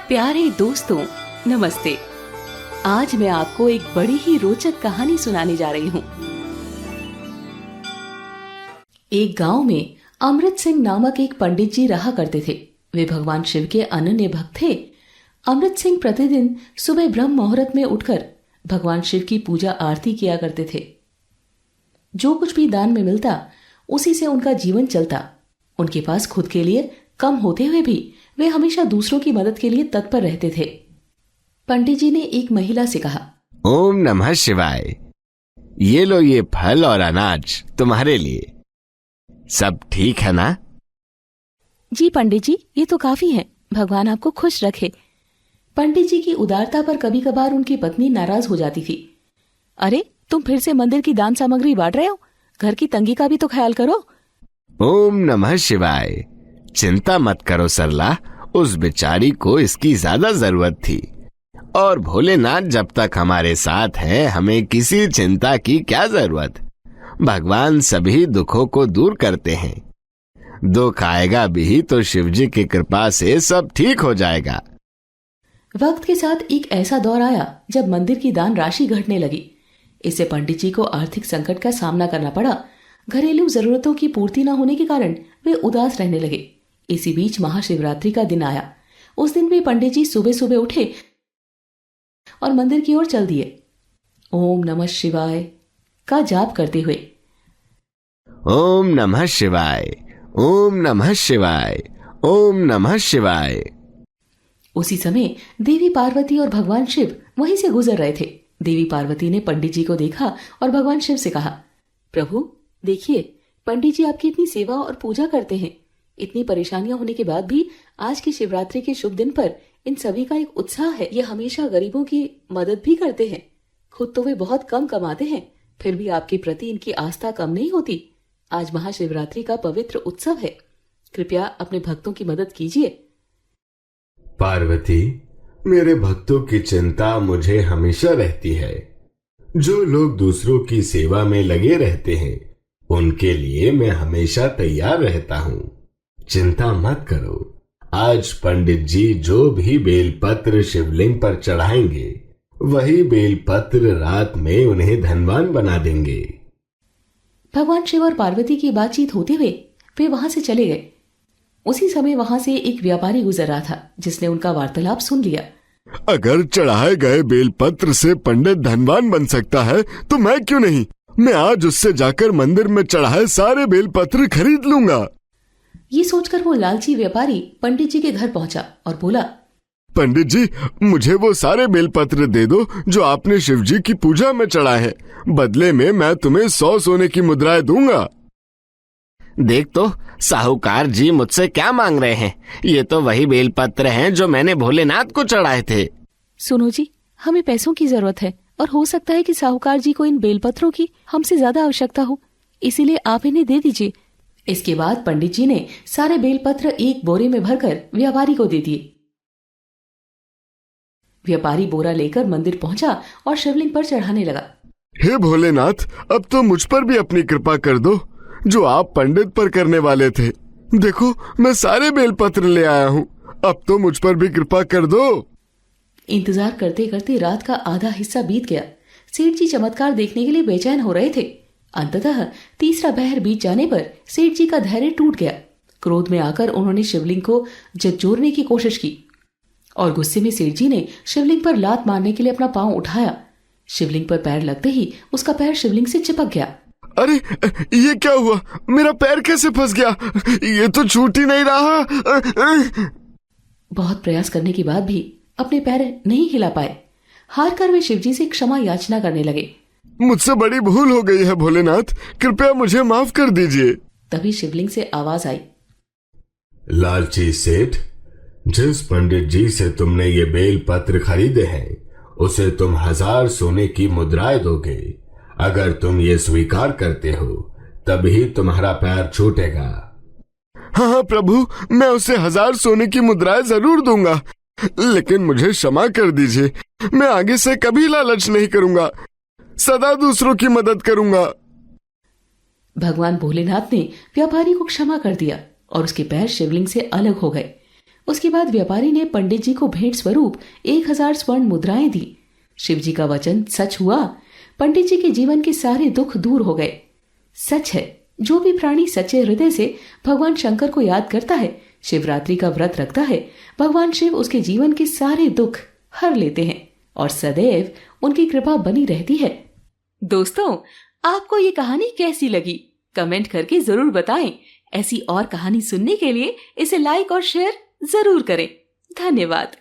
प्यारे दोस्तों, नमस्ते। आज मैं आपको एक बड़ी ही रोचक कहानी सुनाने जा रही हूँ। एक गांव में अमृत सिंह नामक एक पंडित जी रहा करते थे। वे भगवान शिव के अनन्य भक्त थे। अमृत सिंह प्रतिदिन सुबह ब्रह्म मुहूर्त में उठकर भगवान शिव की पूजा आरती किया करते थे। जो कुछ भी दान में मिलता उसी से उनका जीवन चलता। उनके पास खुद के लिए कम होते हुए भी वे हमेशा दूसरों की मदद के लिए तत्पर रहते थे। पंडित जी ने एक महिला से कहा, ओम नमः शिवाय, ये लो ये फल और अनाज तुम्हारे लिए। सब ठीक है ना? जी पंडित जी, ये तो काफी है। भगवान आपको खुश रखे। पंडित जी की उदारता पर कभी कभार उनकी पत्नी नाराज हो जाती थी। अरे, तुम फिर से मंदिर की दान सामग्री बांट रहे हो? घर की तंगी का भी तो ख्याल करो। ओम नमः शिवाय, चिंता मत करो सरला, उस बेचारी को इसकी ज्यादा जरूरत थी। और भोलेनाथ जब तक हमारे साथ हैं, हमें किसी चिंता की क्या जरूरत। भगवान सभी दुखों को दूर करते हैं। दुख आएगा भी तो शिवजी की कृपा से सब ठीक हो जाएगा। वक्त के साथ एक ऐसा दौर आया जब मंदिर की दान राशि घटने लगी। इससे पंडित जी को आर्थिक संकट का सामना करना पड़ा। घरेलू जरूरतों की पूर्ति न होने के कारण वे उदास रहने लगे। इसी बीच महाशिवरात्रि का दिन आया। उस दिन भी पंडित जी सुबह सुबह उठे और मंदिर की ओर चल दिए। ओम नमः शिवाय का जाप करते हुए। ओम नमः शिवाय, ओम नमः शिवाय, ओम नमः शिवाय। उसी समय देवी पार्वती और भगवान शिव वहीं से गुजर रहे थे। देवी पार्वती ने पंडित जी को देखा और भगवान शिव से कहा, प्रभु देखिए, पंडित जी आपकी इतनी सेवा और पूजा करते हैं। इतनी परेशानियां होने के बाद भी आज की शिवरात्रि के शुभ दिन पर इन सभी का एक उत्साह है। ये हमेशा गरीबों की मदद भी करते हैं। खुद तो वे बहुत कम कमाते हैं, फिर भी आपके प्रति इनकी आस्था कम नहीं होती। आज महाशिवरात्रि का पवित्र उत्सव है, कृपया अपने भक्तों की मदद कीजिए। पार्वती, मेरे भक्तों की चिंता मुझे हमेशा रहती है। जो लोग दूसरों की सेवा में लगे रहते हैं, उनके लिए मैं हमेशा तैयार रहता हूँ। चिंता मत करो। आज पंडित जी जो भी बेलपत्र शिवलिंग पर चढ़ाएंगे, वही बेलपत्र रात में उन्हें धनवान बना देंगे। भगवान शिव और पार्वती की बातचीत होते हुए वे वहां से चले गए। उसी समय वहां से एक व्यापारी गुजर रहा था, जिसने उनका वार्तालाप सुन लिया। अगर चढ़ाए गए बेलपत्र से पंडित धनवान बन सकता है तो मैं क्यों नहीं? मैं आज उससे जाकर मंदिर में चढ़ाए सारे बेलपत्र खरीद लूंगा। ये सोचकर वो लालची व्यापारी पंडित जी के घर पहुंचा और बोला, पंडित जी, मुझे वो सारे बेलपत्र दे दो जो आपने शिव जी की पूजा में चढ़ाए हैं। बदले में मैं तुम्हें 100 सोने की मुद्राएं दूंगा। देख तो साहूकार जी मुझसे क्या मांग रहे हैं। ये तो वही बेलपत्र हैं जो मैंने भोलेनाथ को चढ़ाए थे। सुनो जी, हमें पैसों की जरूरत है और हो सकता है कि साहूकार जी को इन बेलपत्रों की हमसे ज्यादा आवश्यकता हो, इसीलिए आप इन्हें दे दीजिए। इसके बाद पंडित जी ने सारे बेलपत्र एक बोरे में भरकर व्यापारी को दे दिए। व्यापारी बोरा लेकर मंदिर पहुंचा और शिवलिंग पर चढ़ाने लगा। हे भोलेनाथ, अब तो मुझ पर भी अपनी कृपा कर दो, जो आप पंडित पर करने वाले थे। देखो, मैं सारे बेलपत्र ले आया हूँ। अब तो मुझ पर भी कृपा कर दो। इंतजार करते करते रात का आधा हिस्सा बीत गया। सेठ जी चमत्कार देखने के लिए बेचैन हो रहे थे। अंततः तीसरा पहर बीत जाने पर सेठ जी का धैर्य टूट गया। क्रोध में आकर उन्होंने शिवलिंग को झकझोरने की कोशिश की और गुस्से में सेठ जी ने शिवलिंग पर लात मारने के लिए अपना पांव उठाया। शिवलिंग पर पैर लगते ही उसका पैर शिवलिंग से चिपक गया। अरे, ये क्या हुआ? मेरा पैर कैसे फंस गया? ये तो छूट ही नहीं रहा। बहुत प्रयास करने के बाद भी अपने पैर नहीं हिला पाए। हार कर वे शिवजी से क्षमा याचना करने लगे। मुझसे बड़ी भूल हो गई है भोलेनाथ, कृपया मुझे माफ कर दीजिए। तभी शिवलिंग से आवाज आई, लालची सेठ, जिस पंडित जी से तुमने ये बेल पत्र खरीदे हैं, उसे तुम 1000 सोने की मुद्राएं दोगे। अगर तुम ये स्वीकार करते हो, तभी तुम्हारा पैर छूटेगा। हाँ प्रभु, मैं उसे 1000 सोने की मुद्राएं जरूर दूंगा, लेकिन मुझे क्षमा कर दीजिए। मैं आगे से कभी लालच नहीं करूंगा, सदा दूसरों की मदद करूंगा। भगवान भोलेनाथ ने व्यापारी को क्षमा कर दिया और उसके पैर शिवलिंग से अलग हो गए। उसके बाद व्यापारी ने पंडित जी को भेंट स्वरूप 1000 स्वर्ण मुद्राएं दी। शिव जी का वचन सच हुआ। पंडित जी के जीवन के सारे दुख दूर हो गए। सच है, जो भी प्राणी सच्चे हृदय से भगवान शंकर को याद करता है, शिवरात्रि का व्रत रखता है, भगवान शिव उसके जीवन के सारे दुख हर लेते हैं और सदैव उनकी कृपा बनी रहती है। दोस्तों, आपको ये कहानी कैसी लगी? कमेंट करके जरूर बताएं। ऐसी और कहानी सुनने के लिए इसे लाइक और शेयर जरूर करें। धन्यवाद।